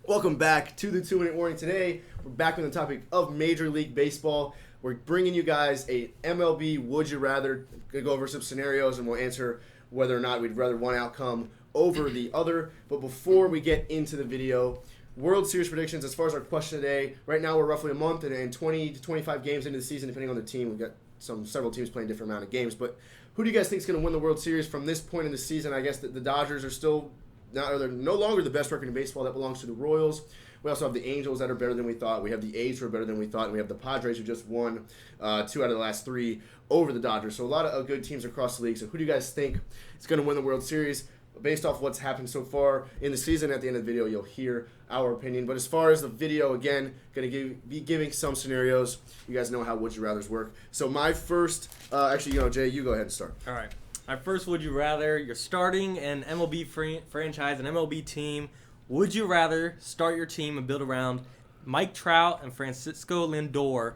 Welcome back to the 2-Minute Warning. Today, we're back on the topic of Major League Baseball. We're bringing you guys a MLB Would You Rather. Going to go over some scenarios, and we'll answer whether or not we'd rather one outcome over the other. But before we get into the video, World Series predictions. As far as our question today, right now we're roughly a month and 20 to 25 games into the season, depending on the team. We've got several teams playing different amount of games. But who do you guys think is going to win the World Series from this point in the season? I guess the Dodgers are still... Now, they're no longer the best record in baseball. That belongs to the Royals. We also have the Angels that are better than we thought. We have the A's who are better than we thought. And we have the Padres who just won 2 out of the last 3 over the Dodgers. So a lot of good teams across the league. So who do you guys think is going to win the World Series? Based off what's happened so far in the season, at the end of the video, you'll hear our opinion. But as far as the video, again, going to be giving some scenarios. You guys know how Would You Rathers work. So my first, Jay, you go ahead and start. All right. My first Would You Rather, you're starting an MLB franchise, an MLB team. Would you rather start your team and build around Mike Trout and Francisco Lindor,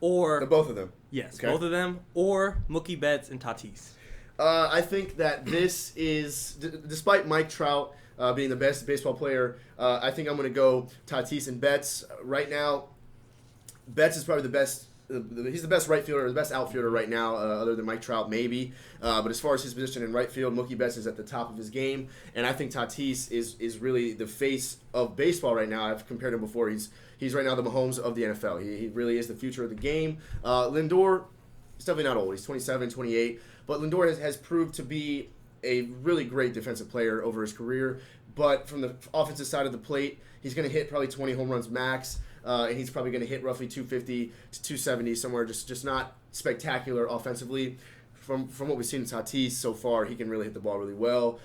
or... Both of them. Yes, okay. Both of them, or Mookie Betts and Tatis. I think that this is, despite Mike Trout being the best baseball player, I think I'm going to go Tatis and Betts. Right now, Betts is probably the best. He's the best right fielder, the best outfielder right now, other than Mike Trout, maybe. But as far as his position in right field, Mookie Betts is at the top of his game, and I think Tatis is really the face of baseball right now. I've compared him before. He's right now the Mahomes of the NFL. He really is the future of the game. Lindor, he's definitely not old. He's 27, 28, but Lindor has proved to be a really great defensive player over his career. But from the offensive side of the plate, he's going to hit probably 20 home runs max. And he's probably going to hit roughly 250 to 270 somewhere, just not spectacular offensively. From what we've seen in Tatis so far, he can really hit the ball really well.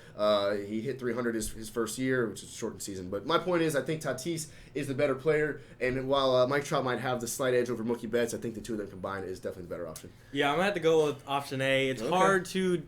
He hit 300 his first year, which is a shortened season. But my point is, I think Tatis is the better player, and while Mike Trout might have the slight edge over Mookie Betts, I think the two of them combined is definitely the better option. Yeah, I'm going to have to go with option A. It's hard to,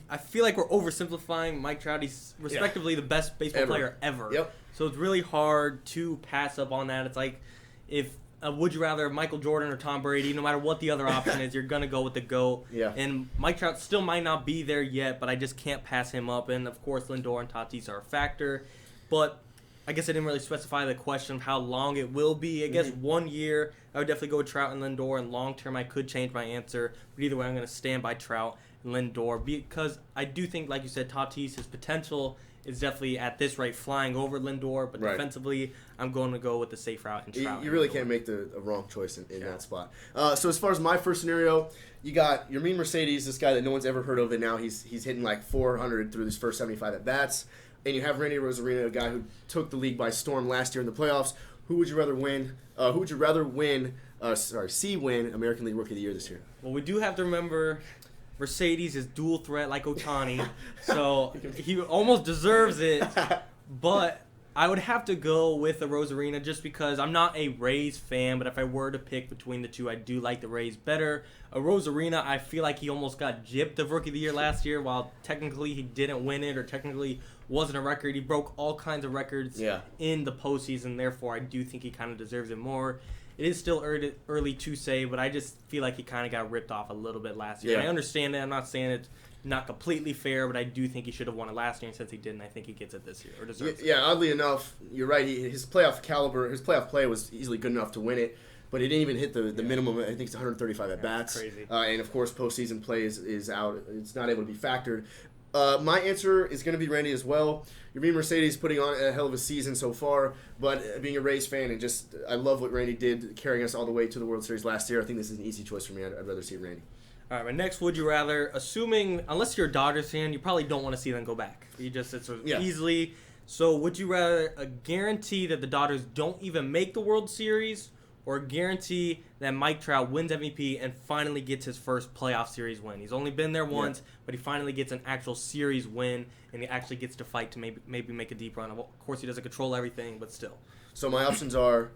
I feel like we're oversimplifying Mike Trout. He's respectively the best baseball player ever. Yep. So it's really hard to pass up on that. It's like if would you rather Michael Jordan or Tom Brady, no matter what the other option is, you're going to go with the GOAT. Yeah. And Mike Trout still might not be there yet, but I just can't pass him up. And, of course, Lindor and Tatis are a factor. But I guess I didn't really specify the question of how long it will be. I guess 1 year, I would definitely go with Trout and Lindor. And long term, I could change my answer. But either way, I'm going to stand by Trout and Lindor because I do think, like you said, Tatis, his potential is definitely at this rate flying over Lindor, but defensively, I'm going to go with the safe route and Trout. You really can't make a wrong choice in that spot. So as far as my first scenario, you got Yermin Mercedes, this guy that no one's ever heard of, and now he's hitting like 400 through his first 75 at bats. And you have Randy Rosarina, a guy who took the league by storm last year in the playoffs. Who would you rather win? Who would you rather win? Win American League Rookie of the Year this year? Well, we do have to remember Mercedes is dual threat like Ohtani, so he almost deserves it. But I would have to go with the Rosarina just because I'm not a Rays fan, but if I were to pick between the two, I do like the Rays better. A Rosarina, I feel like he almost got gypped of Rookie of the Year last year, while technically he didn't win it or technically wasn't a record. He broke all kinds of records in the postseason, therefore I do think he kind of deserves it more. It is still early to say, but I just feel like he kind of got ripped off a little bit last year. Yeah. I understand that. I'm not saying it's not completely fair, but I do think he should have won it last year, and since he didn't, I think he gets it this year, or deserves it. Yeah, oddly enough, you're right. His playoff play was easily good enough to win it, but he didn't even hit the minimum. I think it's 135 at-bats. Crazy. And, of course, postseason play is out. It's not able to be factored. My answer is going to be Randy as well. Yermin Mercedes putting on a hell of a season so far, but being a Rays fan and I love what Randy did carrying us all the way to the World Series last year. I think this is an easy choice for me. I'd rather see Randy. All right, my next Would You Rather, assuming, unless you're a Dodgers fan, you probably don't want to see them go back. Easily. So would you rather a guarantee that the Dodgers don't even make the World Series, or a guarantee that Mike Trout wins MVP and finally gets his first playoff series win? He's only been there once, but he finally gets an actual series win, and he actually gets to fight to maybe make a deep run. Of course, he doesn't control everything, but still. So my options are...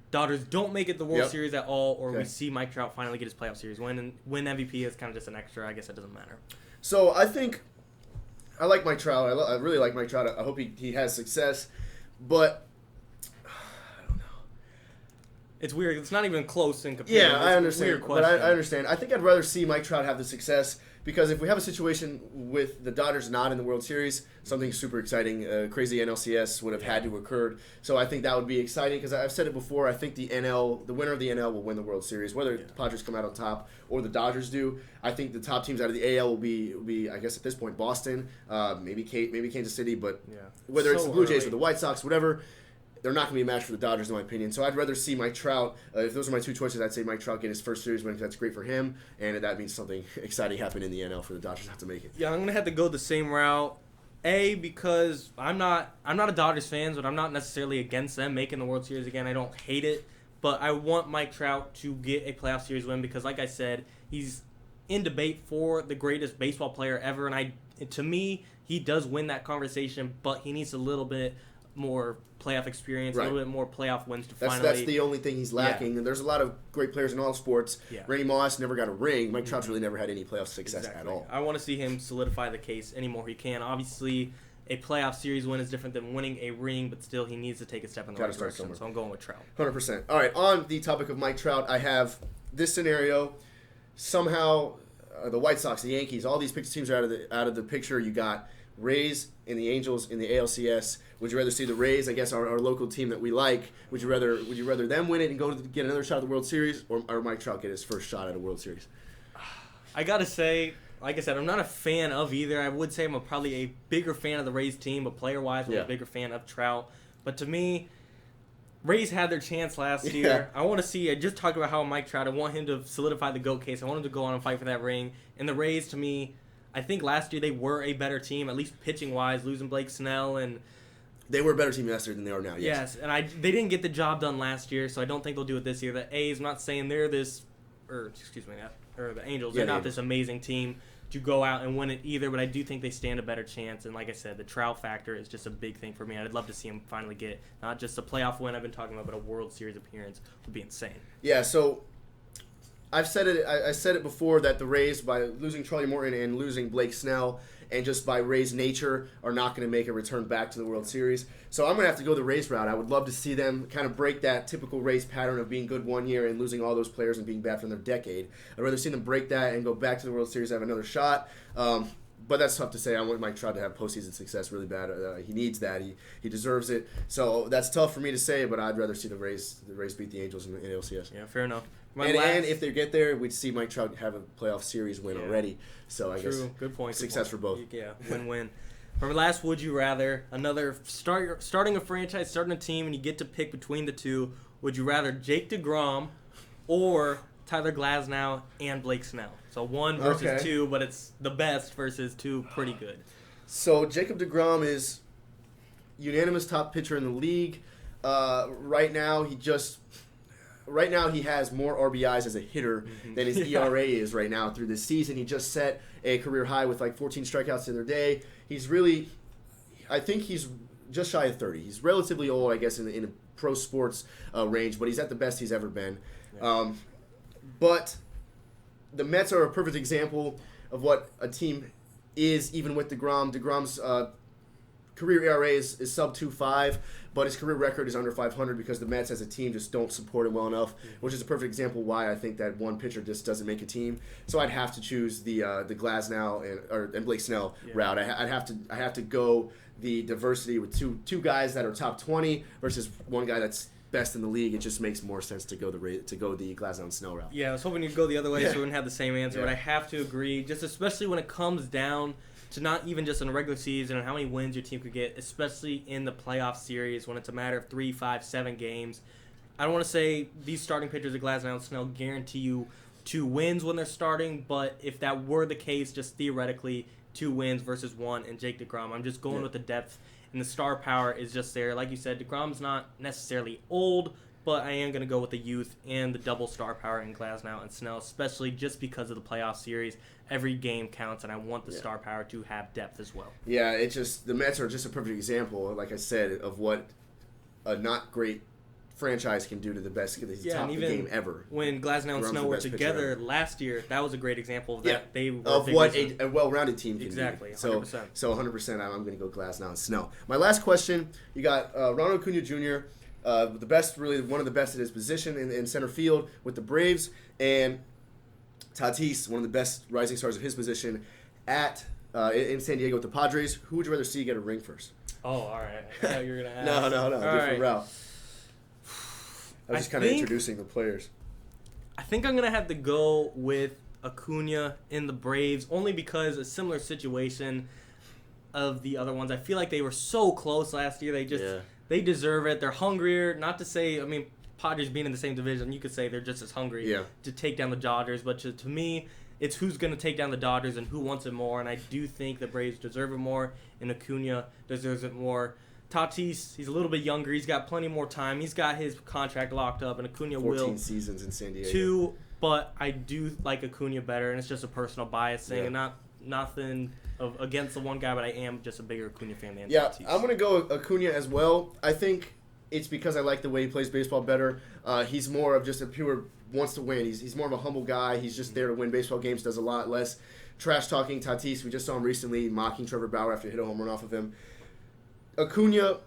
Dodgers don't make it the World Series at all, or we see Mike Trout finally get his playoff series win, and win MVP is kind of just an extra. I guess it doesn't matter. So I think I like Mike Trout. I really like Mike Trout. I hope he has success, but I don't know. It's weird. It's not even close in comparison. Yeah, I understand. But I understand. I think I'd rather see Mike Trout have the success because if we have a situation with the Dodgers not in the World Series, something super exciting, crazy NLCS would have had to occur. So I think that would be exciting because I've said it before. I think the winner of the NL will win the World Series, whether the Padres come out on top or the Dodgers do. I think the top teams out of the AL will be I guess at this point Boston, maybe Kansas City, but whether it's the Blue Jays or the White Sox, whatever. They're not going to be a match for the Dodgers, in my opinion. So I'd rather see Mike Trout. If those are my two choices, I'd say Mike Trout get his first series win because that's great for him, and that means something exciting happened in the NL for the Dodgers not to make it. Yeah, I'm going to have to go the same route. Because I'm not a Dodgers fan, but I'm not necessarily against them making the World Series again. I don't hate it, but I want Mike Trout to get a playoff series win because, like I said, he's in debate for the greatest baseball player ever, and to me, he does win that conversation, but he needs a little bit more playoff experience, a little bit more playoff wins to finally... That's the only thing he's lacking. And there's a lot of great players in all sports. Randy Moss never got a ring. Mike Trout's really never had any playoff success at all. I want to see him solidify the case any more he can. Obviously, a playoff series win is different than winning a ring, but still he needs to take a step in the right direction. Somewhere. So I'm going with Trout. 100%. All right, on the topic of Mike Trout, I have this scenario. Somehow, the White Sox, the Yankees, all these teams are out of the picture. You got Rays and the Angels in the ALCS. Would you rather see the Rays, I guess our local team that we like, would you rather them win it and go to get another shot at the World Series, or Mike Trout get his first shot at a World Series? I got to say, like I said, I'm not a fan of either. I would say I'm probably a bigger fan of the Rays team, but player-wise, I'm a bigger fan of Trout. But to me, Rays had their chance last year. I want to see, I just talked about how Mike Trout, I want him to solidify the GOAT case. I want him to go on and fight for that ring. And the Rays, to me, I think last year they were a better team, at least pitching-wise, losing Blake Snell and... They were a better team last year than they are now, yes. And they didn't get the job done last year, so I don't think they'll do it this year. The A's, I'm not saying they're this, or the Angels, they're not this amazing team to go out and win it either, but I do think they stand a better chance. And like I said, the Trout factor is just a big thing for me. I'd love to see him finally get not just a playoff win I've been talking about, but a World Series appearance would be insane. Yeah, so I've said it. I said it before that the Rays, by losing Charlie Morton and losing Blake Snell, and just by Rays' nature, are not going to make a return back to the World Series. So I'm going to have to go the Rays route. I would love to see them kind of break that typical Rays pattern of being good one year and losing all those players and being bad for another decade. I'd rather see them break that and go back to the World Series and have another shot. But that's tough to say. I want Mike Trout to have postseason success really bad. He needs that. He deserves it. So that's tough for me to say, but I'd rather see the Rays beat the Angels in the ALCS. Yeah, fair enough. And if they get there, we'd see Mike Trout have a playoff series win already. So I guess good point. Success for both. Yeah, win-win. For my last would you rather, another starting a franchise, starting a team, and you get to pick between the two. Would you rather Jake DeGrom or Tyler Glasnow and Blake Snell? So 1 versus 2, but it's the best versus 2 pretty good. So Jacob DeGrom is unanimous top pitcher in the league. Right now he has more RBIs as a hitter than his ERA is right now through this season. He just set a career high with like 14 strikeouts the other day. I think he's just shy of 30. He's relatively old, I guess, in a pro sports range, but he's at the best he's ever been. Yeah. But the Mets are a perfect example of what a team is, even with DeGrom. DeGrom's career ERA is sub 2.5, but his career record is under 500 because the Mets as a team just don't support him well enough, which is a perfect example why I think that one pitcher just doesn't make a team. So I'd have to choose the Glasnow and Blake Snell route. I have to go the diversity with two guys that are top 20 versus one guy that's best in the league. It just makes more sense to go the Glasnow and Snell route. Yeah, I was hoping you'd go the other way so we wouldn't have the same answer, but I have to agree, just especially when it comes down to not even just in a regular season and how many wins your team could get, especially in the playoff series when it's a matter of 3, 5, 7 games. I don't want to say these starting pitchers of Glasnow and Snell guarantee you 2 wins when they're starting, but if that were the case, just theoretically, 2 wins versus 1 and Jake DeGrom. I'm just going with the depth, and the star power is just there. Like you said, DeGrom's not necessarily old, but I am going to go with the youth and the double star power in Glasnow and Snell, especially just because of the playoff series. Every game counts, and I want the star power to have depth as well. Yeah, the Mets are just a perfect example, like I said, of what a not great franchise can do to the best top of the game ever. When Glasnow and Snell were together last year, that was a great example of that. They were of what a well-rounded team can exactly, do. 100%. So 100%, I'm going to go Glasnow and Snell. My last question, you got Ronald Acuna Jr., the best, really one of the best at his position in center field with the Braves, and Tatis, one of the best rising stars at his position at in San Diego with the Padres. Who would you rather see get a ring first? Oh, all right. I thought you were gonna ask. No. Different route. I was just kind of think- introducing the players. I think I'm going to have to go with Acuna in the Braves, only because a similar situation of the other ones. I feel like they were so close last year. They deserve it. They're hungrier. Not to say, I mean, Padres being in the same division, you could say they're just as hungry to take down the Dodgers. But to me, it's who's going to take down the Dodgers and who wants it more. And I do think the Braves deserve it more, and Acuna deserves it more. Tatis, he's a little bit younger. He's got plenty more time. He's got his contract locked up, and Acuna 14 seasons in San Diego. Too, but I do like Acuna better, and it's just a personal bias thing, and nothing against the one guy, but I am just a bigger Acuna fan than Tatis. I'm going to go Acuna as well. I think it's because I like the way he plays baseball better. He's more of just a pure wants to win. He's more of a humble guy. He's just there to win baseball games, does a lot less trash-talking. Tatis, we just saw him recently mocking Trevor Bauer after he hit a home run off of him. Acuna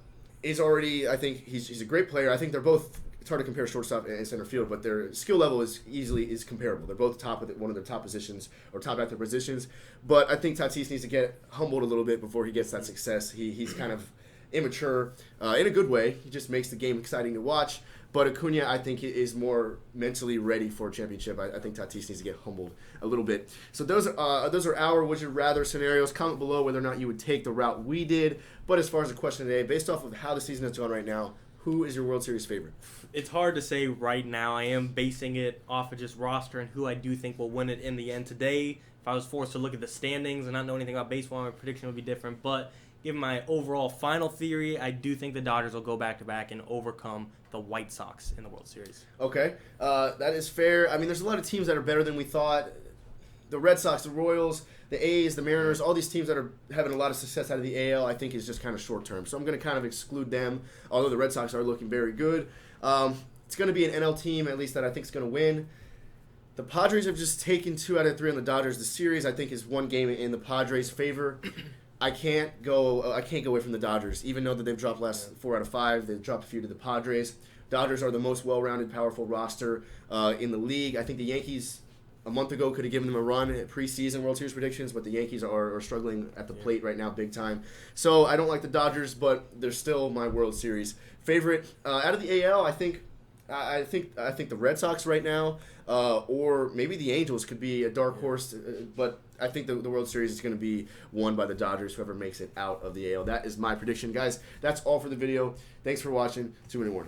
is already, I think, he's a great player. I think they're both, it's hard to compare shortstop and center field, but their skill level is comparable. They're both top of one of their top positions, or top at their positions. But I think Tatis needs to get humbled a little bit before he gets that success. He's kind of immature in a good way. He just makes the game exciting to watch. But Acuna, I think, is more mentally ready for a championship. I think Tatis needs to get humbled a little bit. So those are our would you rather scenarios. Comment below whether or not you would take the route we did. But as far as the question today, based off of how the season has gone right now, who is your World Series favorite? It's hard to say right now. I am basing it off of just roster and who I do think will win it in the end. Today, if I was forced to look at the standings and not know anything about baseball, my prediction would be different. But given my overall final theory, I do think the Dodgers will go back-to-back and overcome the White Sox in the World Series. Okay, that is fair. I mean, there's a lot of teams that are better than we thought. The Red Sox, the Royals, the A's, the Mariners, all these teams that are having a lot of success out of the AL, I think is just kind of short-term. So I'm going to kind of exclude them, although the Red Sox are looking very good. It's going to be an NL team, at least that I think is going to win. The Padres have just taken 2 out of 3 on the Dodgers. The series, I think, is one game in the Padres' favor. I can't go away from the Dodgers, even though that they've dropped last 4 out of 5. They've dropped a few to the Padres. Dodgers are the most well-rounded, powerful roster in the league. I think the Yankees a month ago could have given them a run at preseason World Series predictions, but the Yankees are struggling at the plate right now big time. So I don't like the Dodgers, but they're still my World Series favorite. Out of the AL, I think the Red Sox right now, or maybe the Angels could be a dark horse, but I think the World Series is going to be won by the Dodgers, whoever makes it out of the AL. That is my prediction. Guys, that's all for the video. Thanks for watching. 2 Minute Warning.